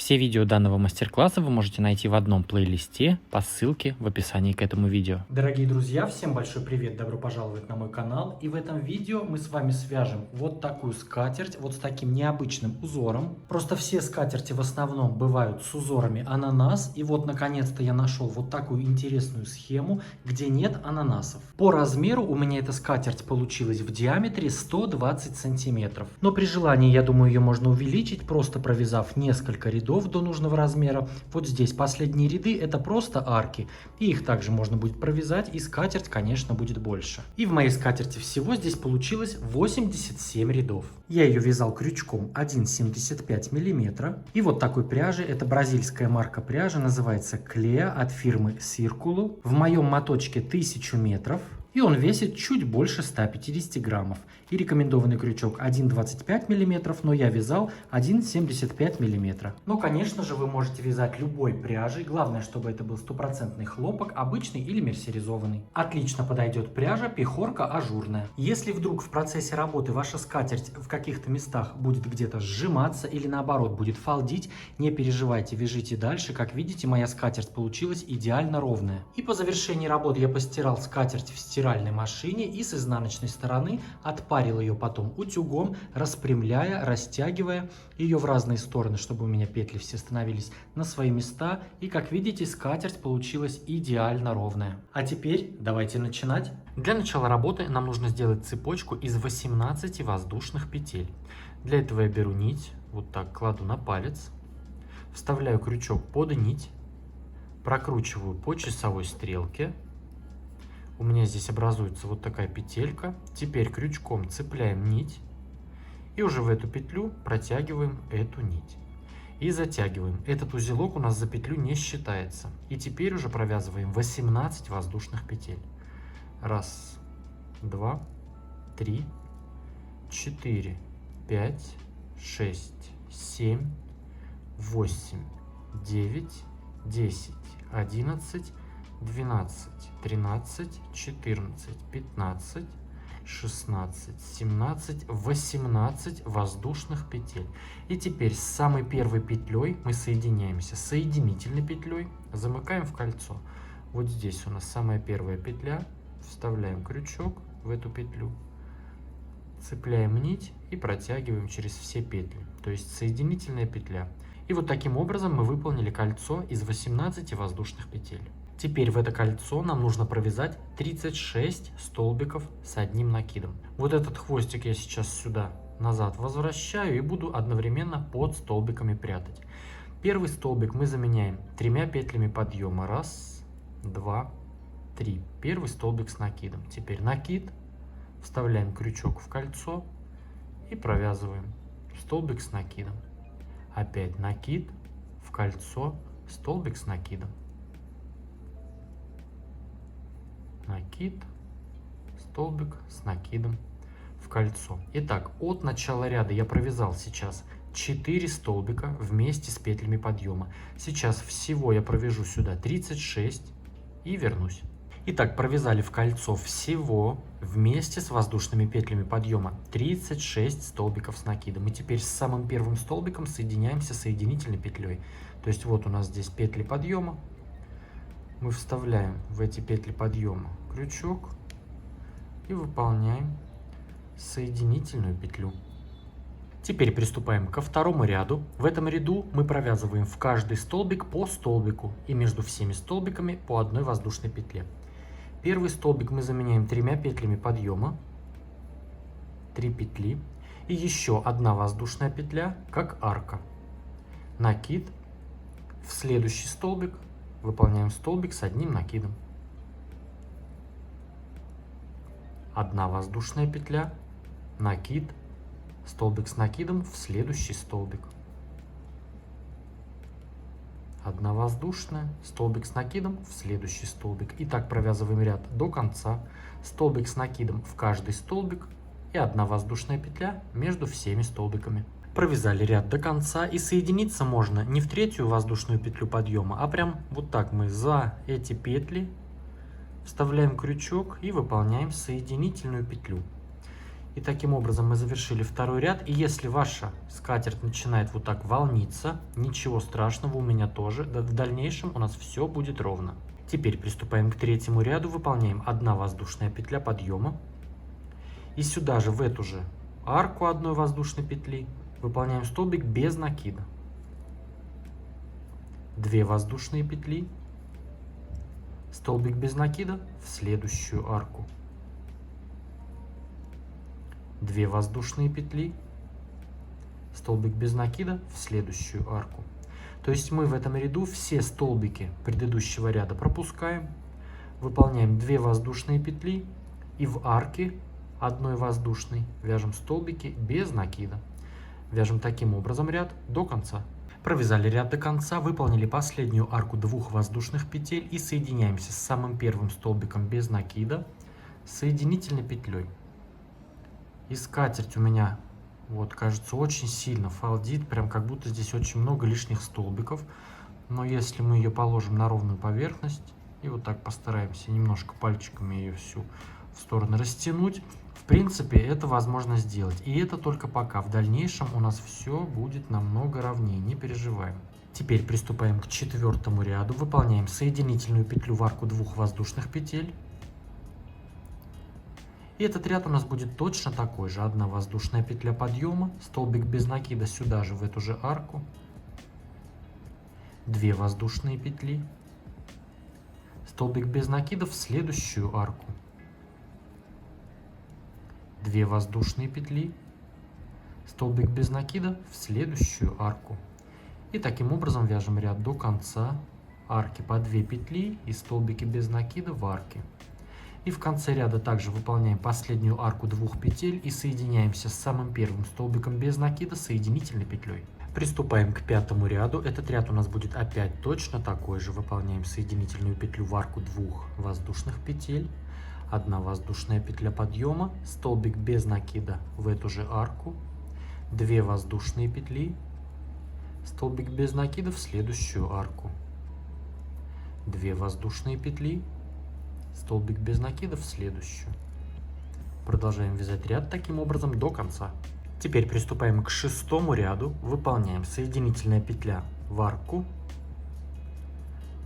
Все видео данного мастер-класса вы можете найти в одном плейлисте по ссылке в описании к этому видео. Дорогие друзья, всем большой привет, добро пожаловать на мой канал. И в этом видео мы с вами свяжем вот такую скатерть, вот с таким необычным узором. Просто все скатерти в основном бывают с узорами ананас. И вот наконец-то я нашел вот такую интересную схему, где нет ананасов. По размеру у меня эта скатерть получилась в диаметре 120 сантиметров. Но при желании, я думаю, ее можно увеличить, просто провязав несколько рядов до нужного размера. Вот здесь последние ряды это просто арки, и их также можно будет провязать, и скатерть, конечно, будет больше. И в моей скатерти всего здесь получилось 87 рядов. Я ее вязал крючком 1,75 мм. И вот такой пряжи, это бразильская марка пряжи, называется Клея от фирмы Circulo. В моем моточке 1000 метров. И он весит чуть больше 150 граммов. И рекомендованный крючок 1,25 мм, но я вязал 1,75 мм. Но, конечно же, вы можете вязать любой пряжей. Главное, чтобы это был стопроцентный хлопок, обычный или мерсеризованный. Отлично подойдет пряжа пехорка ажурная. Если вдруг в процессе работы ваша скатерть в каких-то местах будет где-то сжиматься или наоборот будет фалдить, не переживайте, вяжите дальше. Как видите, моя скатерть получилась идеально ровная. И по завершении работы я постирал скатерть в стиральной машине и с изнаночной стороны отпарил ее потом утюгом, распрямляя, растягивая ее в разные стороны, чтобы у меня петли все становились на свои места. И как видите, скатерть получилась идеально ровная. А теперь давайте начинать. Для начала работы нам нужно сделать цепочку из 18 воздушных петель. Для этого я беру нить, вот так кладу на палец, вставляю крючок под нить, прокручиваю по часовой стрелке. У меня здесь образуется вот такая петелька. Теперь крючком цепляем нить и уже в эту петлю протягиваем эту нить. И затягиваем. Этот узелок у нас за петлю не считается. И теперь уже провязываем 18 воздушных петель. Раз, два, три, 4, 5, 6, 7, 8, 9, 10, 11, 12, 13, 14, 15, 16, 17, 18 воздушных петель. И теперь с самой первой петлей мы соединяемся соединительной петлей, замыкаем в кольцо. Вот здесь у нас самая первая петля, вставляем крючок в эту петлю, цепляем нить и протягиваем через все петли, то есть соединительная петля. И вот таким образом мы выполнили кольцо из 18 воздушных петель. Теперь в это кольцо нам нужно провязать 36 столбиков с одним накидом. Вот этот хвостик я сейчас сюда назад возвращаю и буду одновременно под столбиками прятать. Первый столбик мы заменяем 3 петлями подъема. Раз, два, три. Первый столбик с накидом. Теперь накид, вставляем крючок в кольцо и провязываем столбик с накидом. Опять накид, в кольцо, столбик с накидом. Накид, столбик с накидом в кольцо. Итак, от начала ряда я провязал сейчас 4 столбика вместе с петлями подъема. Сейчас всего я провяжу сюда 36 и вернусь. Итак, провязали в кольцо всего вместе с воздушными петлями подъема 36 столбиков с накидом. И теперь с самым первым столбиком соединяемся соединительной петлей. То есть вот у нас здесь петли подъема. Мы вставляем в эти петли подъема крючок и выполняем соединительную петлю. Теперь приступаем ко второму ряду. В этом ряду мы провязываем в каждый столбик по столбику и между всеми столбиками по одной воздушной петле. Первый столбик мы заменяем 3 петлями подъема, 3 петли и еще одна воздушная петля, как арка. Накид, в следующий столбик выполняем столбик с одним накидом. Одна воздушная петля, накид, столбик с накидом в следующий столбик. Одна воздушная, столбик с накидом в следующий столбик. И так провязываем ряд до конца. Столбик с накидом в каждый столбик и одна воздушная петля между всеми столбиками. Провязали ряд до конца, и соединиться можно не в третью воздушную петлю подъема, а прям вот так мы за эти петли вставляем крючок и выполняем соединительную петлю. И таким образом мы завершили второй ряд. И если ваша скатерть начинает вот так волниться, ничего страшного, у меня тоже. В дальнейшем у нас все будет ровно. Теперь приступаем к третьему ряду. Выполняем 1 воздушная петля подъема. И сюда же, в эту же арку одной воздушной петли, выполняем столбик без накида. 2 воздушные петли, столбик без накида в следующую арку. 2 воздушные петли, столбик без накида в следующую арку. То есть мы в этом ряду все столбики предыдущего ряда пропускаем, выполняем 2 воздушные петли и в арке одной воздушной вяжем столбики без накида. Вяжем таким образом ряд до конца. Провязали ряд до конца, выполнили последнюю арку 2 воздушных петель и соединяемся с самым первым столбиком без накида соединительной петлей. И скатерть у меня, вот, кажется, очень сильно фалдит, прям как будто здесь очень много лишних столбиков. Но если мы ее положим на ровную поверхность и вот так постараемся немножко пальчиками ее всю в стороны растянуть, в принципе, это возможно сделать. И это только пока. В дальнейшем у нас все будет намного ровнее, не переживаем. Теперь приступаем к 4-му ряду. Выполняем соединительную петлю в арку 2 воздушных петель. И этот ряд у нас будет точно такой же. 1 воздушная петля подъема, столбик без накида сюда же, в эту же арку. 2 воздушные петли, столбик без накида в следующую арку. 2 воздушные петли, столбик без накида в следующую арку. И таким образом вяжем ряд до конца. Арки по 2 петли и столбики без накида в арке. И в конце ряда также выполняем последнюю арку 2 петель и соединяемся с самым первым столбиком без накида соединительной петлей. Приступаем к 5-му ряду. Этот ряд у нас будет опять точно такой же. Выполняем соединительную петлю в арку 2 воздушных петель. 1 воздушная петля подъема, столбик без накида в эту же арку. 2 воздушные петли, столбик без накида в следующую арку. 2 воздушные петли, столбик без накида в следующую. Продолжаем вязать ряд таким образом до конца. Теперь приступаем к 6-му ряду. Выполняем соединительная петля в арку,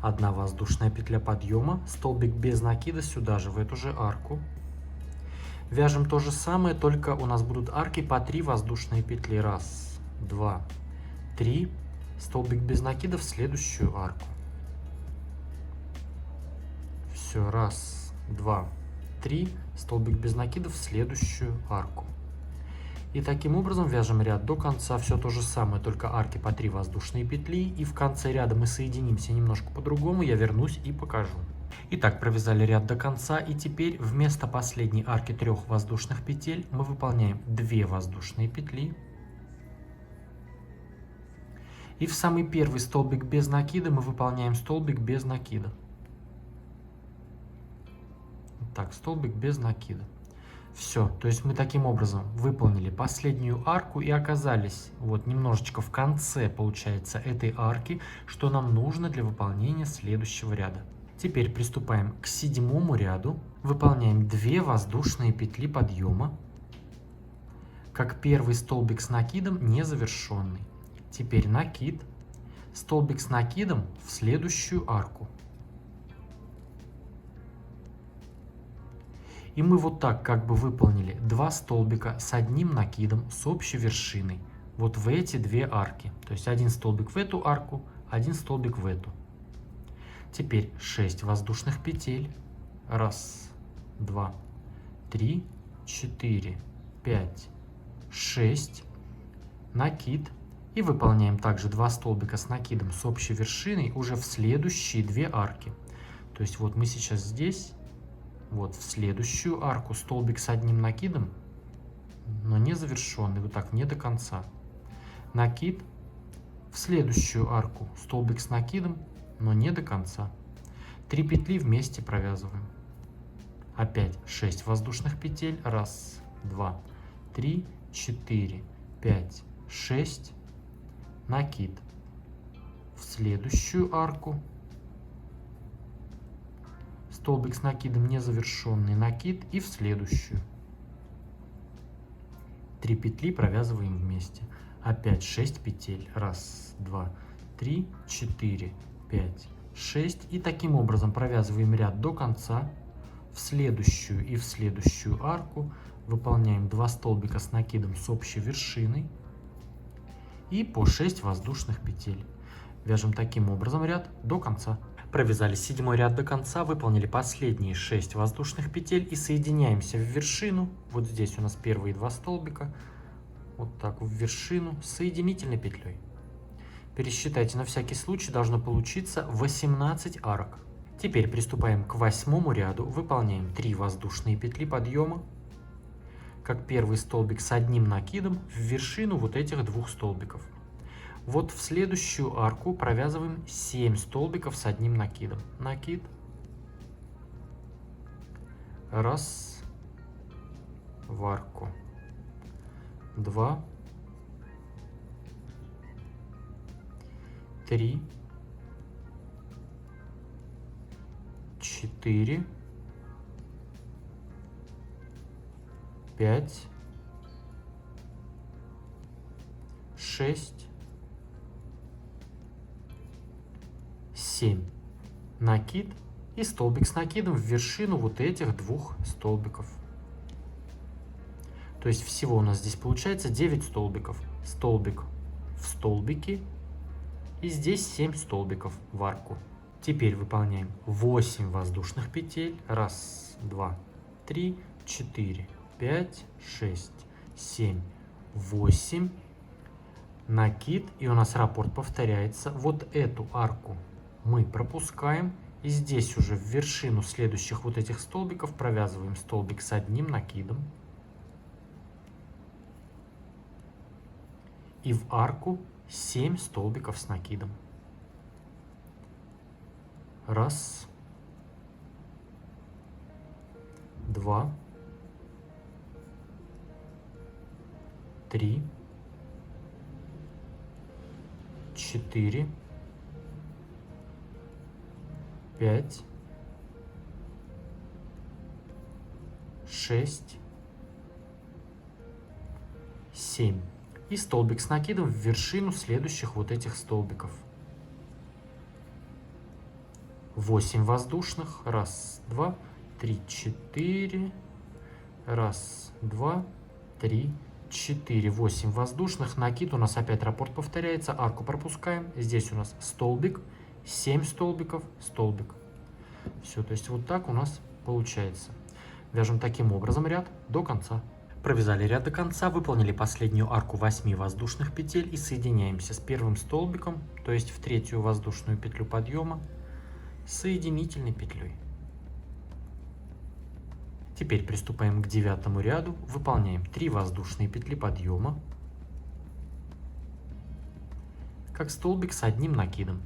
1 воздушная петля подъема, столбик без накида сюда же, в эту же арку. Вяжем то же самое, только у нас будут арки по 3 воздушные петли. 1, 2, 3, столбик без накида в следующую арку. Все, 1, 2, 3, столбик без накида в следующую арку. И таким образом вяжем ряд до конца, все то же самое, только арки по 3 воздушные петли. И в конце ряда мы соединимся немножко по-другому, я вернусь и покажу. Итак, провязали ряд до конца, и теперь вместо последней арки 3 воздушных петель мы выполняем 2 воздушные петли. И в самый первый столбик без накида мы выполняем столбик без накида. Так, столбик без накида. Все, то есть мы таким образом выполнили последнюю арку и оказались вот немножечко в конце, получается, этой арки, что нам нужно для выполнения следующего ряда. Теперь приступаем к 7-му ряду. Выполняем 2 воздушные петли подъема, как первый столбик с накидом не завершенный. Теперь накид, столбик с накидом в следующую арку. И мы вот так как бы выполнили 2 столбика с одним накидом с общей вершиной. Вот в эти 2 арки. То есть 1 столбик в эту арку, 1 столбик в эту. Теперь 6 воздушных петель. 1, 2, 3, 4, 5, 6. Накид. И выполняем также 2 столбика с накидом с общей вершиной уже в следующие 2 арки. То есть вот мы сейчас здесь. Вот в следующую арку столбик с одним накидом, но не завершенный, вот так, не до конца. Накид, в следующую арку столбик с накидом, но не до конца. 3 петли вместе провязываем. Опять 6 воздушных петель. 1, 2, 3, 4, 5, 6. Накид. В следующую арку столбик с накидом не завершенный, накид и в следующую. 3 петли провязываем вместе. Опять 6 петель. 1, 2, 3, 4, 5, 6. И таким образом провязываем ряд до конца. В следующую и в следующую арку выполняем 2 столбика с накидом с общей вершиной и по 6 воздушных петель. Вяжем таким образом ряд до конца. Провязали 7 ряд до конца, выполнили последние 6 воздушных петель и соединяемся в вершину. Вот здесь у нас первые 2 столбика. Вот так в вершину с соединительной петлей. Пересчитайте на всякий случай, должно получиться 18 арок. Теперь приступаем к 8 ряду, выполняем 3 воздушные петли подъема, как первый столбик с одним накидом в вершину вот этих 2 столбиков. Вот в следующую арку провязываем 7 столбиков с одним накидом. Накид. 1 в арку. 2. 3. 4. 5. 6. 7. Накид и столбик с накидом в вершину вот этих 2 столбиков. То есть всего у нас здесь получается 9 столбиков. Столбик в столбике и здесь 7 столбиков в арку. Теперь выполняем 8 воздушных петель. 1, 2, 3, 4, 5, 6, 7, 8. Накид, и у нас раппорт повторяется. Вот эту арку мы пропускаем. И здесь уже в вершину следующих вот этих столбиков провязываем столбик с одним накидом. И в арку 7 столбиков с накидом. 1, 2, 3, 4, 5, 6, 7. И столбик с накидом в вершину следующих вот этих столбиков. 8 воздушных. 1, 2, 3, 4. 1, 2, 3, 4. 8 воздушных. Накид у нас опять раппорт повторяется. Арку пропускаем. Здесь у нас столбик. 7 столбиков. Столбик. Все, то есть вот так у нас получается. Вяжем таким образом ряд до конца. Провязали ряд до конца, выполнили последнюю арку 8 воздушных петель и соединяемся с первым столбиком, то есть в 3-ю воздушную петлю подъема, соединительной петлей. Теперь приступаем к 9 ряду, выполняем 3 воздушные петли подъема, как столбик с одним накидом,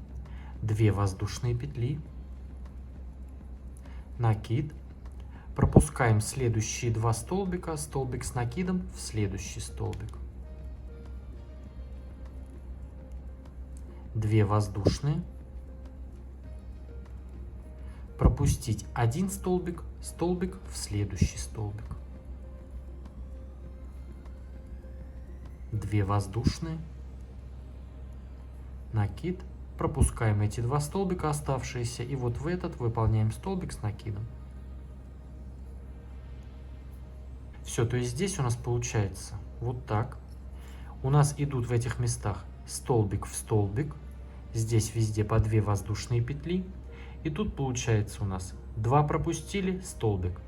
2 воздушные петли, накид, пропускаем следующие 2 столбика, столбик с накидом в следующий столбик, 2 воздушные, пропустить 1 столбик, столбик в следующий столбик, 2 воздушные, накид, пропускаем эти 2 столбика оставшиеся и вот в этот выполняем столбик с накидом. Все, то есть здесь у нас получается вот так. У нас идут в этих местах столбик в столбик, здесь везде по 2 воздушные петли. И тут получается у нас 2 пропустили, столбик,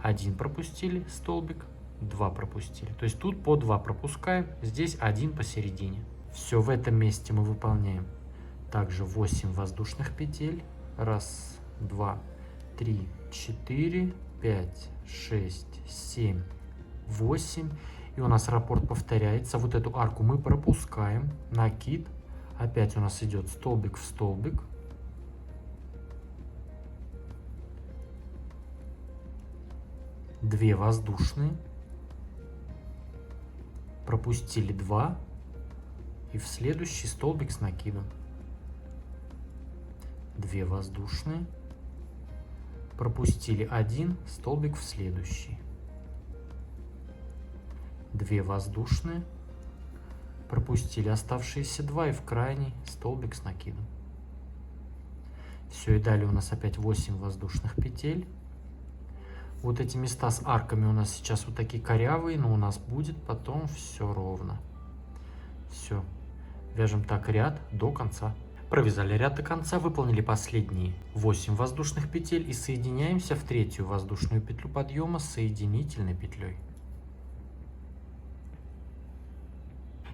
1 пропустили, столбик, 2 пропустили. То есть тут по 2 пропускаем, здесь 1 посередине. Все, в этом месте мы выполняем также 8 воздушных петель. 1, 2, 3, 4, 5, 6, 7, 8. И у нас раппорт повторяется. Вот эту арку мы пропускаем, накид. Опять у нас идет столбик в столбик. Две воздушные, пропустили 2 и в следующий столбик с накидом. 2 воздушные, пропустили 1 столбик в следующий. 2 воздушные, пропустили оставшиеся 2 и в крайний столбик с накидом. Все, и далее у нас опять 8 воздушных петель. Вот эти места с арками у нас сейчас вот такие корявые, но у нас будет потом все ровно. Все, вяжем так ряд до конца. Провязали ряд до конца, выполнили последние 8 воздушных петель и соединяемся в третью воздушную петлю подъема с соединительной петлей.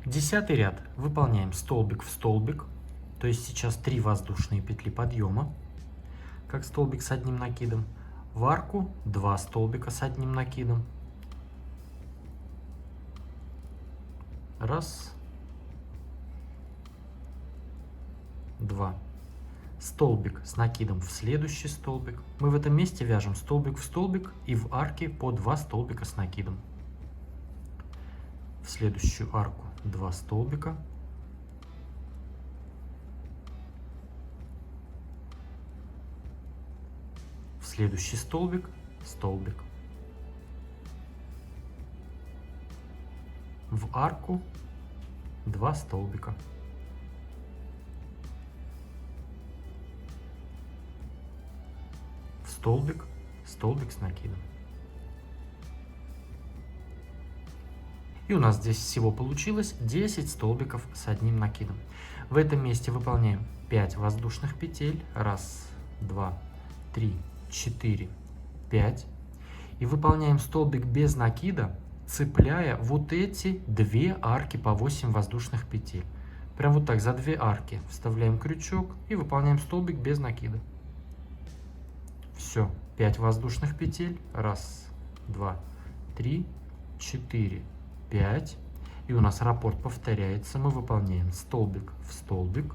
10 ряд выполняем столбик в столбик, то есть сейчас 3 воздушные петли подъема, как столбик с одним накидом, в арку 2 столбика с одним накидом, раз, 2, столбик с накидом в следующий столбик. Мы в этом месте вяжем столбик в столбик и в арке по 2 столбика с накидом. В следующую арку 2 столбика, в следующий столбик столбик, в арку 2 столбика, в столбик, столбик с накидом. И у нас здесь всего получилось 10 столбиков с одним накидом. В этом месте выполняем 5 воздушных петель. 1, 2, 3, 4, 5. И выполняем столбик без накида, цепляя вот эти 2 арки по 8 воздушных петель. Прям вот так за 2 арки вставляем крючок и выполняем столбик без накида. Все, 5 воздушных петель. 1, 2, 3, 4, 5. И у нас раппорт повторяется. Мы выполняем столбик в столбик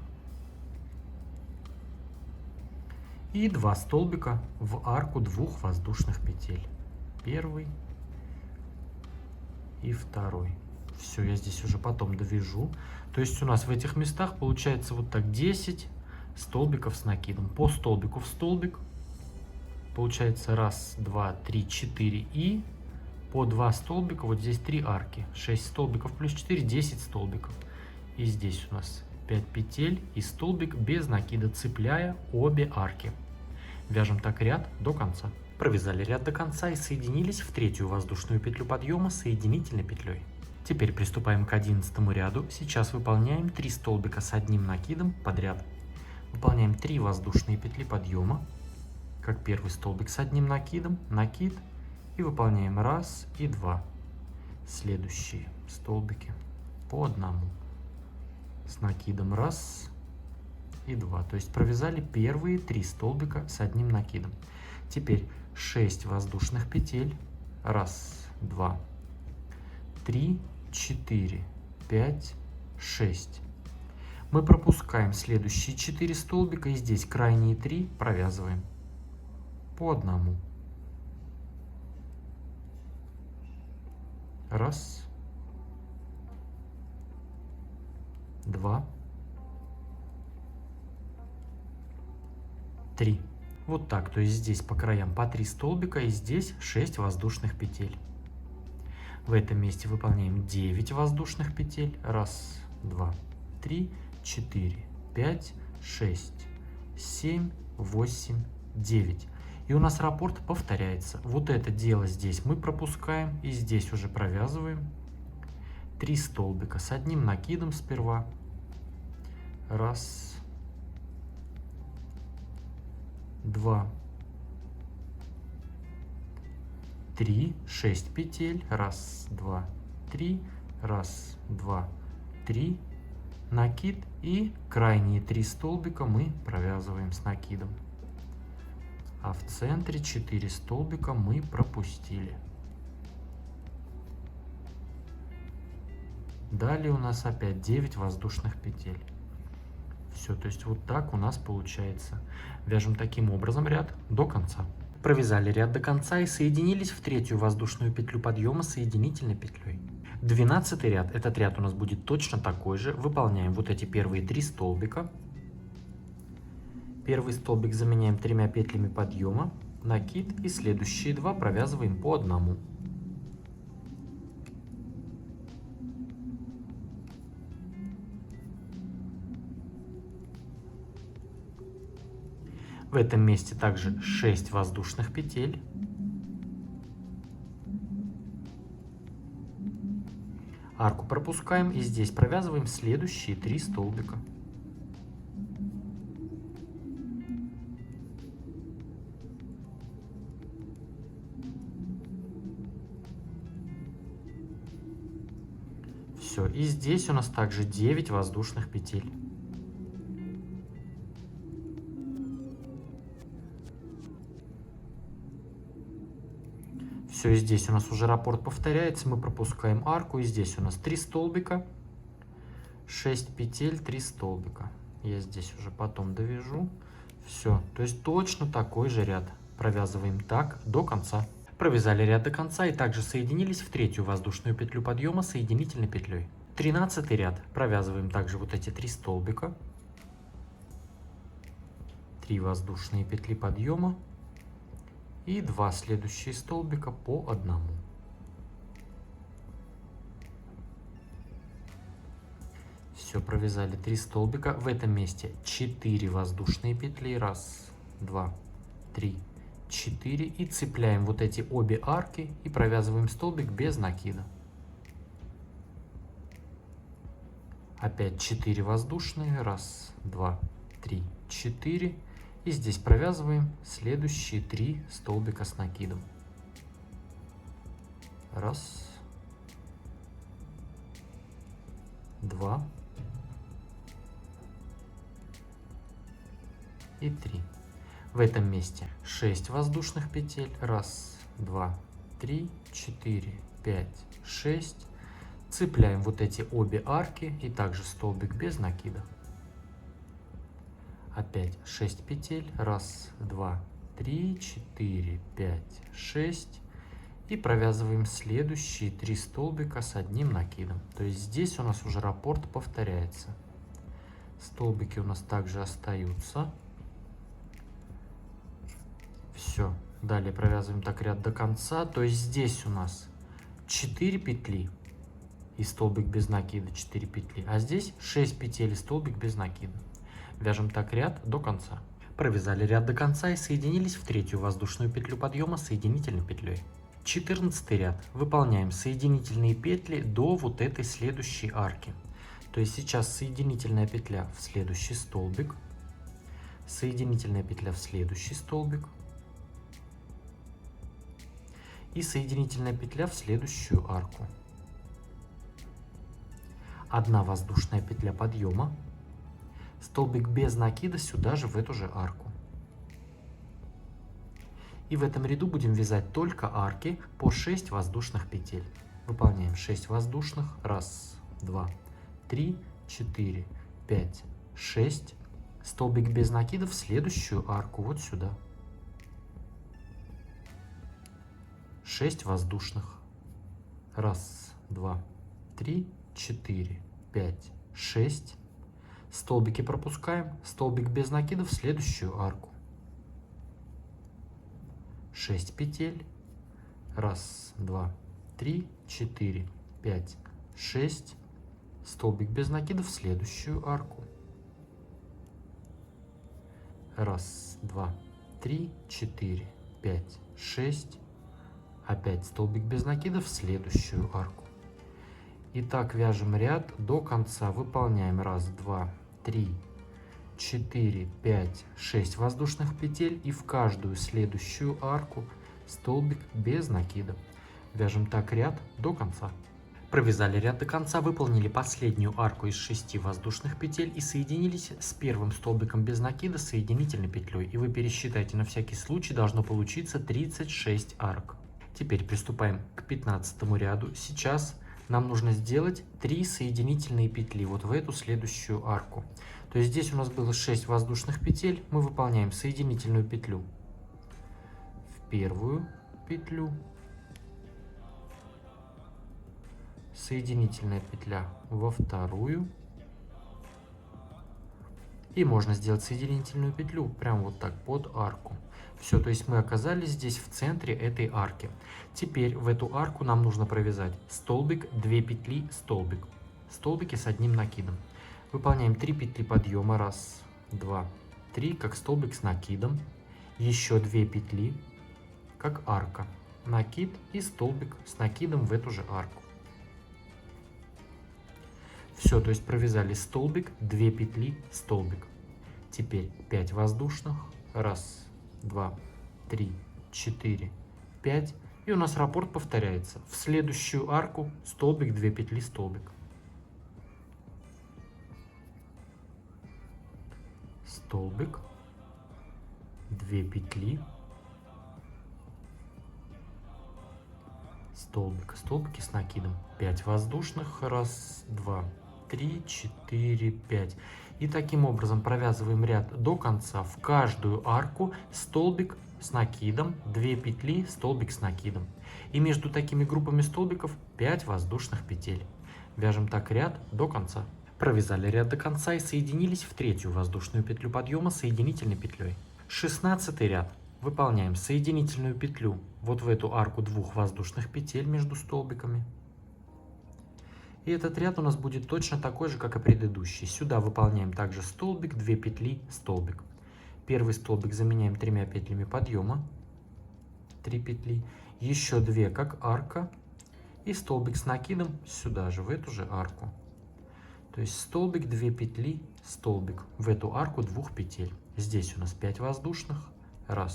и 2 столбика в арку 2 воздушных петель. Первый и второй. Все, я здесь уже потом довяжу. То есть у нас в этих местах получается вот так 10 столбиков с накидом. По столбику в столбик. Получается 1, 2, 3, 4 и по 2 столбика, вот здесь 3 арки, 6 столбиков плюс 4, 10 столбиков. И здесь у нас 5 петель и столбик без накида, цепляя обе арки. Вяжем так ряд до конца. Провязали ряд до конца и соединились в третью воздушную петлю подъема соединительной петлей. Теперь приступаем к 11 ряду. Сейчас выполняем 3 столбика с одним накидом подряд. Выполняем 3 воздушные петли подъема, как первый столбик с одним накидом, накид, и выполняем 1 и 2. Следующие столбики по одному с накидом 1 и 2. То есть провязали первые 3 столбика с одним накидом. Теперь 6 воздушных петель. 1, 2, 3, 4, 5, 6. Мы пропускаем следующие 4 столбика и здесь крайние 3 провязываем по одному. 1, 2, 3. Вот так, то есть здесь по краям по 3 столбика и здесь 6 воздушных петель. В этом месте выполняем 9 воздушных петель. 1, 2, 3, 4, 5, 6, 7, 8, 9. И у нас раппорт повторяется. Вот это дело здесь мы пропускаем и здесь уже провязываем 3 столбика с одним накидом сперва. 1, 2, 3, 6 петель. 1, 2, 3, 1, 2, 3, накид и крайние 3 столбика мы провязываем с накидом. А в центре 4 столбика мы пропустили. Далее у нас опять 9 воздушных петель. Все, то есть вот так у нас получается. Вяжем таким образом ряд до конца. Провязали ряд до конца и соединились в третью воздушную петлю подъема соединительной петлей. 12 ряд, этот ряд у нас будет точно такой же. Выполняем вот эти первые 3 столбика. Первый столбик заменяем 3 петлями подъема, накид и следующие 2 провязываем по одному. В этом месте также 6 воздушных петель. Арку пропускаем и здесь провязываем следующие 3 столбика. Все, и здесь у нас также 9 воздушных петель. Все, и здесь у нас уже раппорт повторяется, мы пропускаем арку, и здесь у нас 3 столбика, 6 петель, 3 столбика. Я здесь уже потом довяжу. Все, то есть точно такой же ряд. Провязываем так до конца. Провязали ряд до конца и также соединились в третью воздушную петлю подъема соединительной петлей. 13 ряд. Провязываем также вот эти 3 столбика, 3 воздушные петли подъема и 2 следующие столбика по одному. Все, провязали 3 столбика. В этом месте 4 воздушные петли. 1, 2, 3, 4. И цепляем вот эти обе арки и провязываем столбик без накида. Опять 4 воздушные. 1, 2, 3, 4. И здесь провязываем следующие 3 столбика с накидом. 1, 2 и 3. В этом месте 6 воздушных петель. 1, 2, 3, 4, 5, 6. Цепляем вот эти обе арки и также столбик без накида. Опять 6 петель. 1, 2, 3, 4, 5, 6. И провязываем следующие 3 столбика с одним накидом. То есть здесь у нас уже раппорт повторяется. Столбики у нас также остаются. Все. Далее провязываем так ряд до конца. То есть здесь у нас 4 петли и столбик без накида, 4 петли. А здесь 6 петель и столбик без накида. Вяжем так ряд до конца. Провязали ряд до конца и соединились в третью воздушную петлю подъема соединительной петлей. 14 ряд. Выполняем соединительные петли до вот этой следующей арки. То есть сейчас соединительная петля в следующий столбик, соединительная петля в следующий столбик и соединительная петля в следующую арку. 1 воздушная петля подъема, столбик без накида сюда же в эту же арку. И в этом ряду будем вязать только арки по 6 воздушных петель. Выполняем 6 воздушных. 1, 2, 3, 4, 5, 6. Столбик без накида в следующую арку, вот сюда. 6 воздушных. 1, 2, 3, 4, 5, 6. Столбики пропускаем. Столбик без накида в следующую арку. 6 петель. 1, 2, 3, 4, 5, 6. Столбик без накида в следующую арку. 1, 2, 3, 4, 5, 6. Опять столбик без накида в следующую арку. И так вяжем ряд до конца. Выполняем 1, 2, 3, 4, 5, 6 воздушных петель и в каждую следующую арку столбик без накида. Вяжем так ряд до конца. Провязали ряд до конца, выполнили последнюю арку из 6 воздушных петель и соединились с первым столбиком без накида соединительной петлей. И вы пересчитайте, на всякий случай должно получиться 36 арок. Теперь приступаем к 15 ряду. Сейчас нам нужно сделать 3 соединительные петли вот в эту следующую арку. То есть здесь у нас было 6 воздушных петель. Мы выполняем соединительную петлю в первую петлю, соединительная петля во вторую. И можно сделать соединительную петлю прямо вот так под арку. Все, то есть мы оказались здесь в центре этой арки. Теперь в эту арку нам нужно провязать столбик, 2 петли, столбик. Столбики с одним накидом. Выполняем 3 петли подъема. 1, 2, 3 как столбик с накидом, еще 2 петли как арка, накид и столбик с накидом в эту же арку. Все, то есть провязали столбик, 2 петли, столбик. Теперь 5 воздушных, 1, 2, 3, 4, 5, и у нас раппорт повторяется. В следующую арку столбик, 2 петли, столбик. Столбик, 2 петли, столбик, столбики с накидом, 5 воздушных, 1, 2, 3, 4, 5. И таким образом провязываем ряд до конца. В каждую арку столбик с накидом, 2 петли, столбик с накидом. И между такими группами столбиков 5 воздушных петель. Вяжем так ряд до конца. Провязали ряд до конца и соединились в третью воздушную петлю подъема соединительной петлей. 16 ряд. Выполняем соединительную петлю вот в эту арку 2 воздушных петель между столбиками. И этот ряд у нас будет точно такой же, как и предыдущий. Сюда выполняем также столбик, 2 петли, столбик. Первый столбик заменяем 3 петлями подъема, 3 петли, еще 2 как арка и столбик с накидом сюда же, в эту же арку. То есть столбик, 2 петли, столбик в эту арку 2 петель. Здесь у нас 5 воздушных, 1,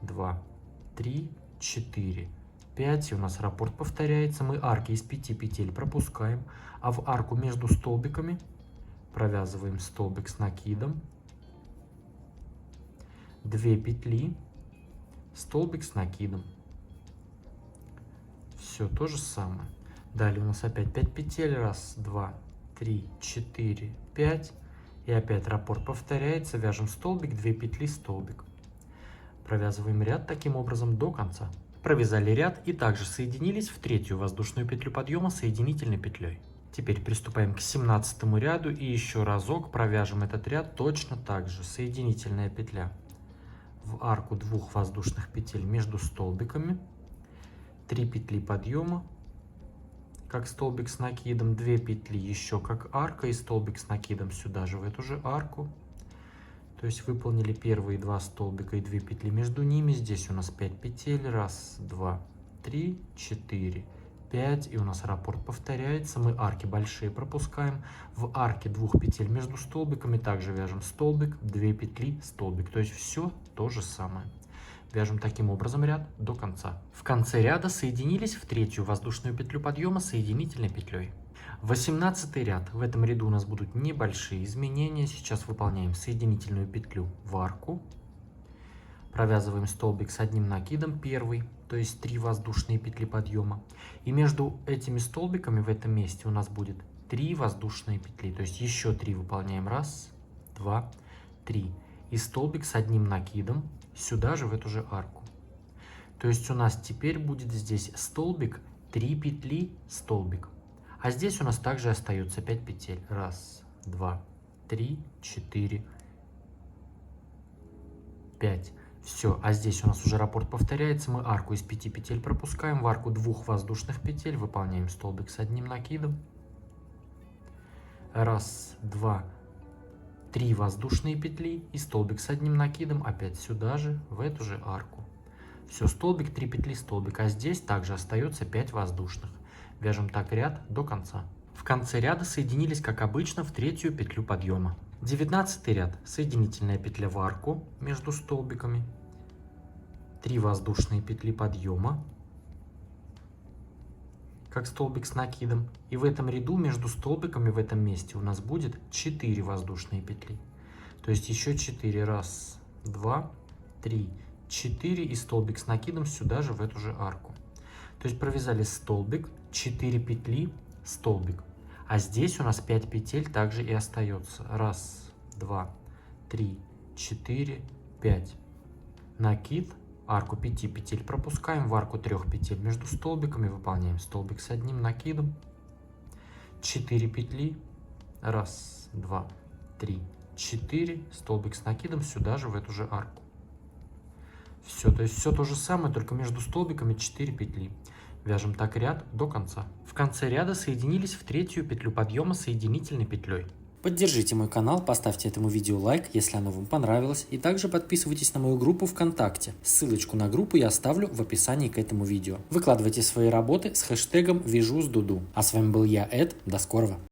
2, 3, 4, 5, и у нас раппорт повторяется. Мы арки из 5 петель пропускаем, а в арку между столбиками провязываем столбик с накидом, 2 петли, столбик с накидом. Все то же самое. Далее у нас опять 5 петель, 1, 2, 3, 4, 5, и опять раппорт повторяется. Вяжем столбик, 2 петли, столбик. Провязываем ряд таким образом до конца. Провязали ряд и также соединились в третью воздушную петлю подъема соединительной петлей. Теперь приступаем к 17 ряду и еще разок провяжем этот ряд точно так же. Соединительная петля в арку 2 воздушных петель между столбиками, 3 петли подъема как столбик с накидом, 2 петли еще как арка и столбик с накидом сюда же в эту же арку. То есть выполнили первые 2 столбика и 2 петли между ними. Здесь у нас 5 петель. 1, 2, 3, 4, 5. И у нас раппорт повторяется. Мы арки большие пропускаем. В арке 2 петель между столбиками также вяжем столбик, 2 петли, столбик. То есть все то же самое. Вяжем таким образом ряд до конца. В конце ряда соединились в третью воздушную петлю подъема соединительной петлей. 18 ряд. В этом ряду у нас будут небольшие изменения. Сейчас выполняем соединительную петлю в арку. Провязываем столбик с одним накидом первый, то есть 3 воздушные петли подъема. И между этими столбиками в этом месте у нас будет 3 воздушные петли. То есть еще 3 выполняем. 1, 2, 3. И столбик с одним накидом сюда же в эту же арку. То есть у нас теперь будет здесь столбик, 3 петли, столбик. А здесь у нас также остается 5 петель. 1, 2, 3, 4, 5. Все, а здесь у нас уже раппорт повторяется. Мы арку из 5 петель пропускаем. В арку 2 воздушных петель выполняем столбик с одним накидом. 1, 2, 3 воздушные петли и столбик с одним накидом опять сюда же, в эту же арку. Все, столбик, 3 петли, столбик. А здесь также остается 5 воздушных. Вяжем так ряд до конца. В конце ряда соединились, как обычно, в третью петлю подъема. 19 ряд. Соединительная петля в арку между столбиками. 3 воздушные петли подъема, как столбик с накидом. И в этом ряду между столбиками в этом месте у нас будет 4 воздушные петли. То есть еще 4. 1, 2, 3, 4. И столбик с накидом сюда же в эту же арку. То есть провязали столбик, 4 петли, столбик. А здесь у нас 5 петель также и остается. 1, 2, 3, 4, 5. Накид, арку 5 петель пропускаем, в арку 3 петель между столбиками выполняем столбик с одним накидом. 4 петли. 1, 2, 3, 4. Столбик с накидом сюда же в эту же арку. Все, то есть все то же самое, только между столбиками 4 петли. Вяжем так ряд до конца. В конце ряда соединились в третью петлю подъема соединительной петлей. Поддержите мой канал, поставьте этому видео лайк, если оно вам понравилось, и также подписывайтесь на мою группу ВКонтакте. Ссылочку на группу я оставлю в описании к этому видео. Выкладывайте свои работы с хэштегом «Вяжу с Дуду». А с вами был я, Эд. До скорого!